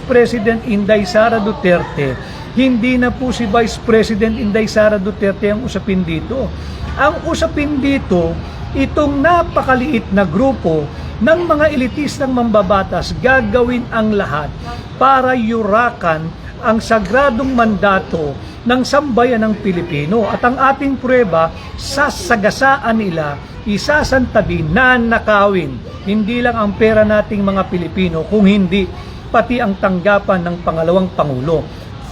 President Inday Sara Duterte, hindi na po si Vice President Inday Sara Duterte ang usapin dito. Ang usapin dito, itong napakaliit na grupo ng mga elitistang mambabatas gagawin ang lahat para yurakan ang sagradong mandato ng sambayan ng Pilipino. At ang ating pruweba, sasagasaan nila, isasantabi, nanakawin, hindi lang ang pera nating mga Pilipino, kung hindi pati ang tanggapan ng pangalawang Pangulo.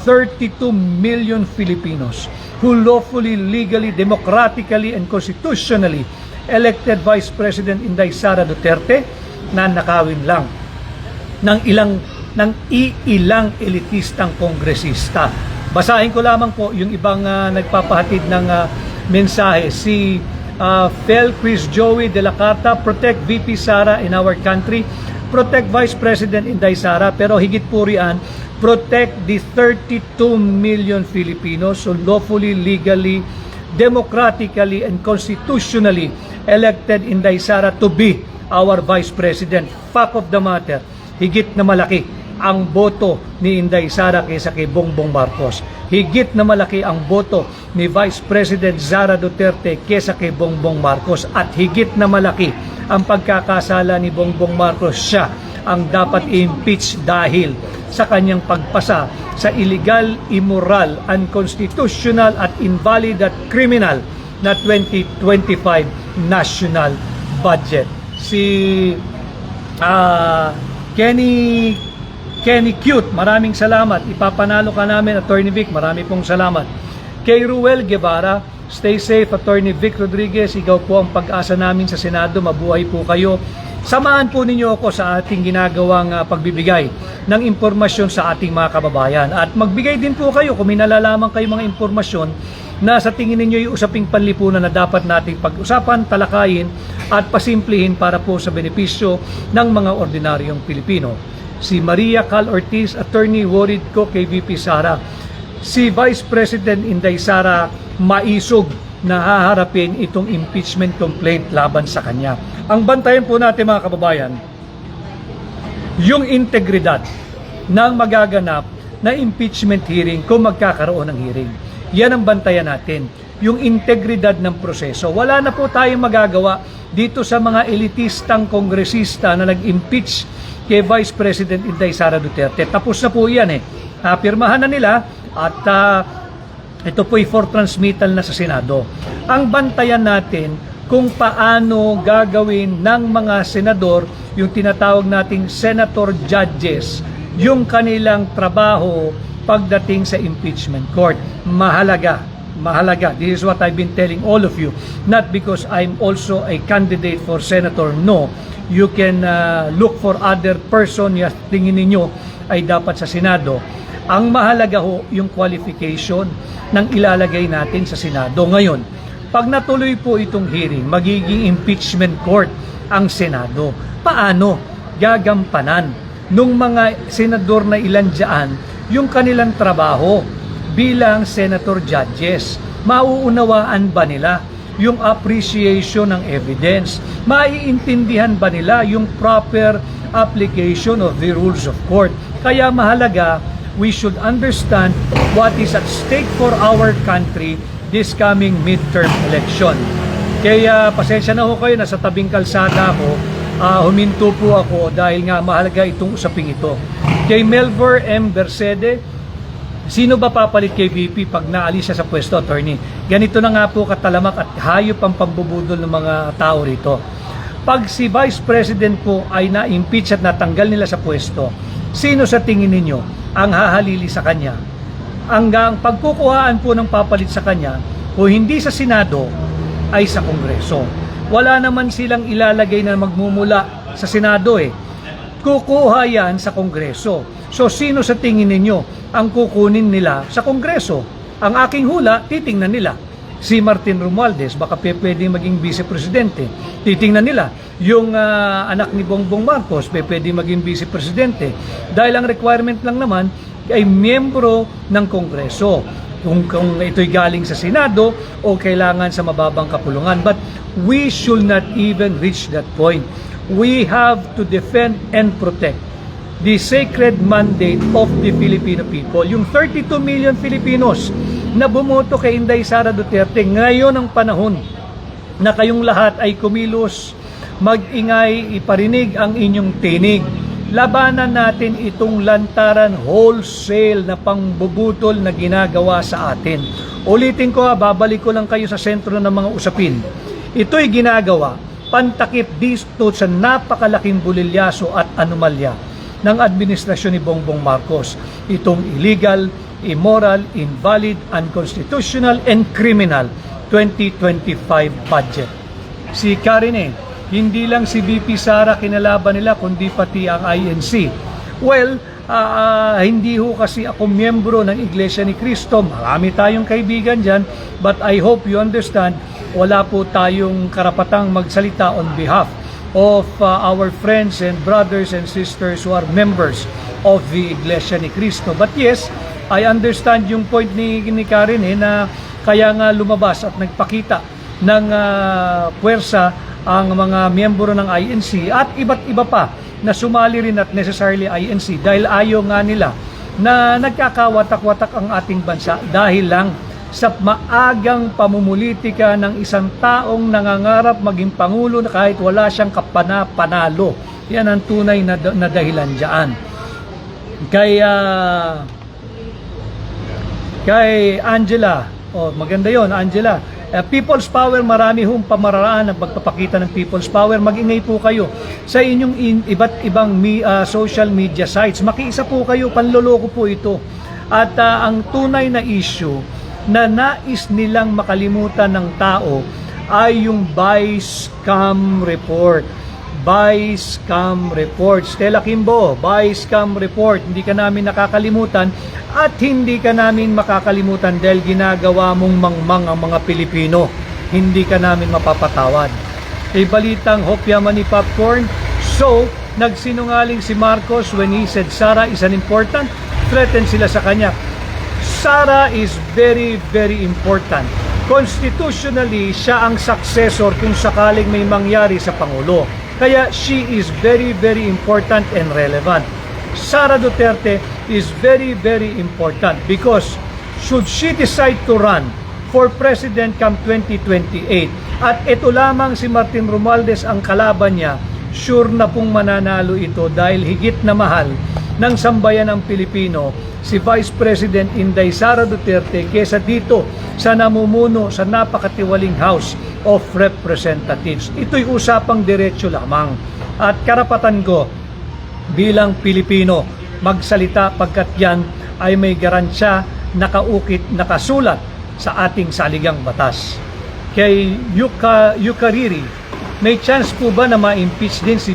32 million Filipinos who lawfully, legally, democratically, and constitutionally elected Vice President Inday Sara Duterte, nanakawin lang ng iilang elitistang kongresista. Basahin ko lamang po yung ibang nagpapahatid ng mensahe. Si Fel Chris Joey de la Carta, protect VP Sara in our country, protect Vice President Inday Sara, pero higit po riyan, protect the 32 million Filipinos who lawfully, legally, democratically, and constitutionally elected Inday Sara to be our Vice President. Fact of the matter, higit na malaki ang boto ni Inday Sara kaysa kay Bongbong Marcos. Higit na malaki ang boto ni Vice President Sara Duterte kaysa kay Bongbong Marcos. At higit na malaki ang pagkakasala ni Bongbong Marcos. Siya ang dapat i-impeach dahil sa kanyang pagpasa sa illegal, immoral, unconstitutional at invalid at criminal na 2025 national budget. Si Kenny Cute, maraming salamat. Ipapanalo ka namin, Attorney Vic, marami pong salamat. Kay Ruel Guevara, stay safe, Attorney Vic Rodriguez, ikaw po ang pag-asa namin sa Senado, mabuhay po kayo. Samahan po ninyo ako sa ating ginagawang pagbibigay ng impormasyon sa ating mga kababayan. At magbigay din po kayo kung may nalalaman kayo mga impormasyon na sa tingin ninyo yung usaping panlipunan na dapat nating pag-usapan, talakayin at pasimplihin para po sa benepisyo ng mga ordinaryong Pilipino. Si Maria Cal Ortiz, attorney, worried ko kay VP Sara. Si Vice President Inday Sara maisog na haharapin itong impeachment complaint laban sa kanya. Ang bantayan po natin mga kababayan, yung integridad ng magaganap na impeachment hearing kung magkakaroon ng hearing. Yan ang bantayan natin. Yung integridad ng proseso. Wala na po tayong magagawa dito sa mga elitistang kongresista na nag-impeach kay Vice President Inday Sara Duterte. Tapos na po yan Pirmahan na nila at ito po'y for transmittal na sa Senado. Ang bantayan natin kung paano gagawin ng mga senador yung tinatawag nating senator judges, yung kanilang trabaho pagdating sa impeachment court. Mahalaga. This is what I've been telling all of you. Not because I'm also a candidate for senator. No. You can look for other person na tingin ninyo ay dapat sa Senado. Ang mahalaga ho yung qualification ng ilalagay natin sa Senado. Ngayon, pag natuloy po itong hearing, magiging impeachment court ang Senado. Paano gagampanan nung mga senador na ilan dyan yung kanilang trabaho bilang senator judges? Mauunawaan ba nila yung appreciation ng evidence? Maiintindihan ba nila yung proper application of the rules of court? Kaya mahalaga, we should understand what is at stake for our country this coming midterm election. Kaya pasensya na ho kayo, nasa tabing kalsada ako, huminto po ako dahil nga mahalaga itong usaping ito. Kay Melvor M. Bersede, sino ba papalit kay VP pag naalis siya sa pwesto, attorney? Ganito na nga po katalamak at hayop ang pambubudol ng mga tao rito. Pag si Vice President po ay na-impeach at natanggal nila sa pwesto, sino sa tingin ninyo ang hahalili sa kanya? Hanggang pagkukuhaan po ng papalit sa kanya, o hindi sa Senado, ay sa Kongreso. Wala naman silang ilalagay na magmumula sa Senado Kukuha yan sa Kongreso. So sino sa tingin ninyo ang kukunin nila sa Kongreso? Ang aking hula, titingnan nila. Si Martin Romualdez, baka pwedeng maging vice-presidente. Titingnan nila. Yung anak ni Bongbong Marcos, pwedeng maging vice-presidente. Dahil ang requirement lang naman ay miyembro ng Kongreso. Kung ito'y galing sa Senado o kailangan sa mababang kapulungan. But we should not even reach that point. We have to defend and protect the sacred mandate of the Filipino people. Yung 32 million Filipinos na bumoto kay Inday Sara Duterte, ngayon ang panahon na kayong lahat ay kumilos, mag-ingay, iparinig ang inyong tinig. Labanan natin itong lantaran wholesale na pangbubutol na ginagawa sa atin. Ulitin ko, babalik ko lang kayo sa sentro ng mga usapin. Ito'y ginagawa pantakip dito sa napakalaking bulilyaso at anomalya ng administrasyon ni Bongbong Marcos. Itong illegal, immoral, invalid, unconstitutional, and criminal 2025 budget. Si Karine, hindi lang si VP Sara kinalaban nila, kundi pati ang INC. Well, hindi ho kasi ako miyembro ng Iglesia ni Cristo. Marami tayong kaibigan dyan, but I hope you understand, wala po tayong karapatang magsalita on behalf of our friends and brothers and sisters who are members of the Iglesia ni Cristo. But yes, I understand yung point ni Karen na kaya nga lumabas at nagpakita ng puwersa ang mga miyembro ng INC at iba't iba pa na sumali rin at necessarily INC dahil ayaw nga nila na nagkakawatak-watak ang ating bansa dahil lang sa maagang pamumulitika ng isang taong nangangarap maging Pangulo na kahit wala siyang kapana-panalo. Yan ang tunay na dahilan dyan. Kay Angela, maganda yon Angela. People's Power, marami hong pamaraan ng pagpapakita ng People's Power. Mag-ingay po kayo sa inyong iba't ibang social media sites. Makiisa po kayo, panloloko po ito. At ang tunay na issue na nais nilang makalimutan ng tao ay yung buy scam report. Buy scam report. Stella Kimbo, buy scam report. Hindi ka namin nakakalimutan at hindi ka namin makakalimutan dahil ginagawa mong mangmang ang mga Pilipino. Hindi ka namin mapapatawad. May balitang hopya man ni Popcorn. So, nagsinungaling si Marcos when he said Sara is an important. Threaten sila sa kanya. Sara is very, very important. Constitutionally, siya ang successor kung sakaling may mangyari sa Pangulo. Kaya she is very, very important and relevant. Sara Duterte is very, very important because should she decide to run for President come 2028 at ito lamang si Martin Romualdez ang kalaban niya, sure na pong mananalo ito dahil higit na mahal ng sambayan ng Pilipino si Vice President Inday Sara Duterte kesa dito sa namumuno sa napakatiwaling House of Representatives. Ito'y usapang diretso lamang at karapatan ko bilang Pilipino magsalita pagkat yan ay may garansya nakaukit, nakasulat sa ating saligang batas. Kay Yukariri, may chance po ba na ma-impeach din si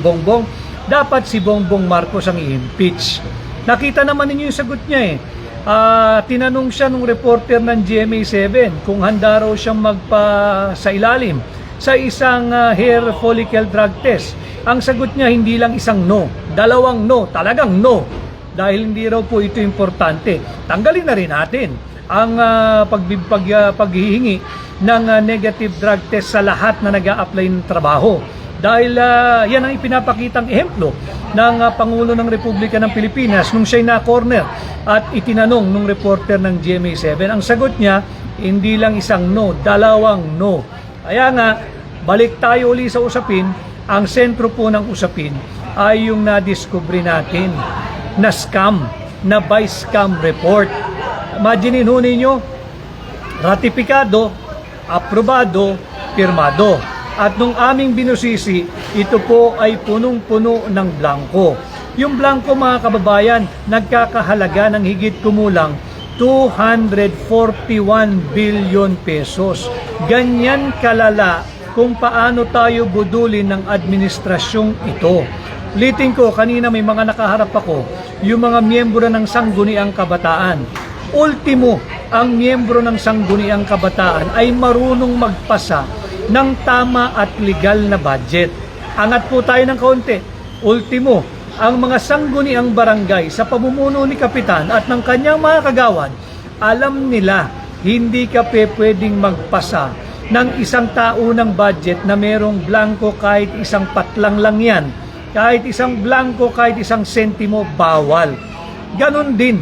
Bongbong? Dapat si Bongbong Marcos ang i-impeach. Nakita naman ninyo yung sagot niya eh. Tinanong siya nung reporter ng GMA7 kung handa raw siyang sa ilalim sa isang hair follicle drug test. Ang sagot niya hindi lang isang no, dalawang no, talagang no. Dahil hindi raw po ito importante. Tanggalin na rin natin ang paghihingi ng negative drug test sa lahat na nag-a-apply ng trabaho. Dahil yan ang ipinapakitang ehemplo ng Pangulo ng Republika ng Pilipinas nung siya'y na-corner at itinanong nung reporter ng GMA7. Ang sagot niya, hindi lang isang no, dalawang no. Kaya nga, balik tayo uli sa usapin. Ang sentro po ng usapin ay yung na-discovery natin na scam, na buy scam report. Imagine ho ninyo, ratipikado, aprobado, pirmado. At nung aming binusisi, ito po ay punong-puno ng blanco. Yung blanco mga kababayan, nagkakahalaga ng higit kumulang 241 billion pesos. Ganyan kalala kung paano tayo budulin ng administrasyong ito. Liting ko, kanina may mga nakaharap ako, yung mga miyembro ng Sangguniang Kabataan. Ultimo, ang miyembro ng Sangguniang Kabataan ay marunong magpasa ng tama at legal na budget. Angat po tayo ng kaunti. Ultimo, ang mga sangguniang barangay sa pamumuno ni Kapitan at ng kanyang mga kagawad, alam nila hindi ka pwedeng magpasa ng isang taunang budget na merong blanco kahit isang patlang lang yan. Kahit isang blanco, kahit isang sentimo, bawal. Ganon din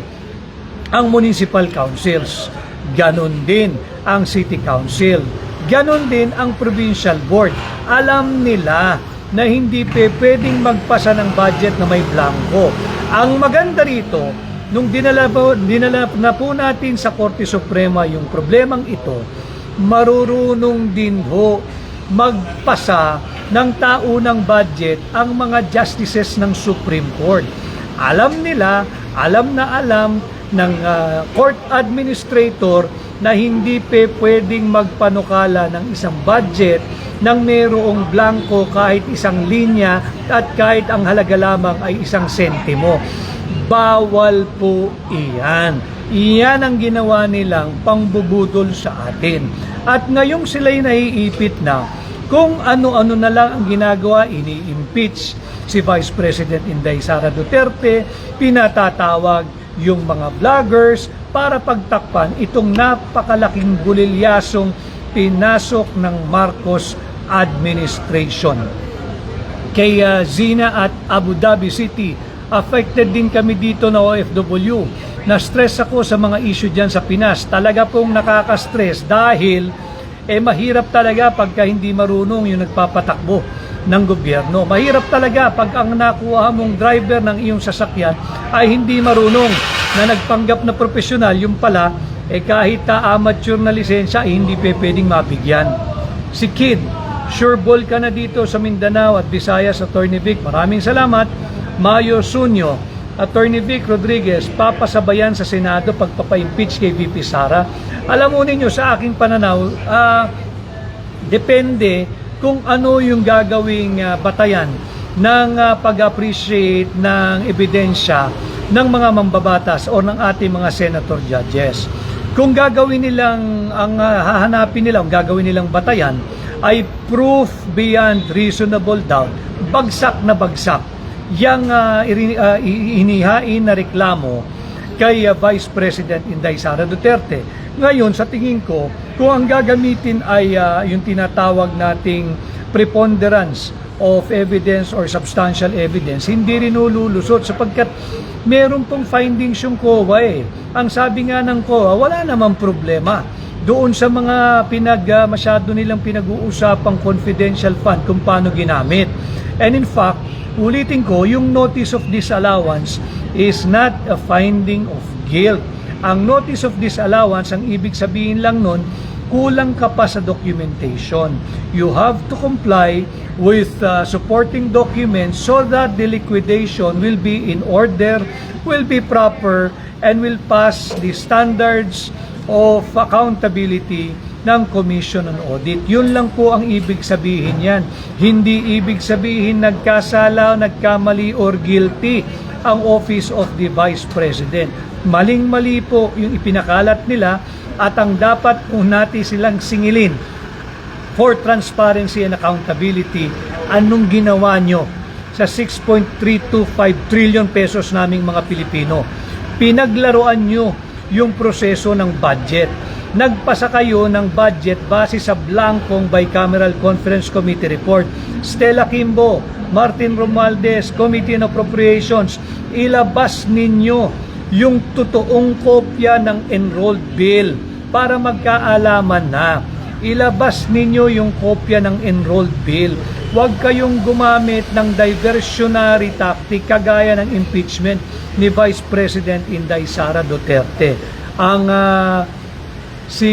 ang municipal councils. Ganon din ang city council. Ganon din ang provincial board. Alam nila na hindi pwedeng magpasa ng budget na may blanco. Ang maganda rito, nung dinala na po natin sa Korte Suprema yung problemang ito, marurunong din ho magpasa ng taunang budget ang mga justices ng Supreme Court. Alam nila, alam na alam ng court administrator na hindi pwedeng magpanukala ng isang budget nang mayroong blanco kahit isang linya at kahit ang halaga lamang ay isang sentimo. Bawal po iyan. Iyan ang ginawa nilang pangbubudol sa atin. At ngayong sila'y naiipit na, kung ano-ano na lang ang ginagawa, ini-impeach si Vice President Inday Sara Duterte, pinatatawag yung mga vloggers para pagtakpan itong napakalaking bulilyasong pinasok ng Marcos administration. Kay Zina at Abu Dhabi City, affected din kami dito na OFW. Na-stress ako sa mga issue dyan sa Pinas. Talaga pong nakaka-stress dahil mahirap talaga pagka hindi marunong yung nagpapatakbo ng gobyerno. Mahirap talaga pag ang nakuha mong driver ng iyong sasakyan ay hindi marunong, na nagpanggap na profesional, yung pala kahit amateur na lisensya ay hindi pwedeng mabigyan. Si Kid, sure ball ka na dito sa Mindanao at Visayas, Attorney Vic. Maraming salamat. Mayo Sunyo, Attorney Vic Rodriguez, papasabayan sa Senado pagpapa-impeach kay VP Sara. Alam mo ninyo, sa aking pananaw, depende kung ano yung gagawing batayan ng pag-appreciate ng ebidensya ng mga mambabatas o ng ating mga senator judges. Kung gagawin nilang, hahanapin nilang, gagawin nilang batayan ay proof beyond reasonable doubt, bagsak na bagsak yang inihain na reklamo kay Vice President Inday Sara Duterte. Ngayon, sa tingin ko, kung ang gagamitin ay yung tinatawag nating preponderance of evidence or substantial evidence, hindi rin ululusot sapagkat meron pong findings yung COA . Ang sabi nga ng COA, wala namang problema doon sa mga masyado nilang pinag-uusapang confidential fund kung paano ginamit. And in fact, ulitin ko, yung notice of disallowance is not a finding of guilt. Ang notice of disallowance, ang ibig sabihin lang nun, kulang ka pa sa documentation. You have to comply with supporting documents so that the liquidation will be in order, will be proper, and will pass the standards of accountability ng Commission on Audit. Yun lang po ang ibig sabihin yan. Hindi ibig sabihin nagkasala, nagkamali, or guilty ang Office of the Vice President. Maling-mali po yung ipinakalat nila at ang dapat kung natin silang singilin for transparency and accountability, anong ginawa nyo sa 6.325 trillion pesos naming mga Pilipino? Pinaglaruan nyo yung proseso ng budget. Nagpasa kayo ng budget base sa blankong Bicameral Conference Committee report. Stella Kimbo, Martin Romualdez, Committee on Appropriations, ilabas ninyo yung totoong kopya ng enrolled bill para magkaalaman na. Ilabas ninyo yung kopya ng enrolled bill. Huwag kayong gumamit ng diversionary tactic kagaya ng impeachment ni Vice President Inday Sara Duterte. Si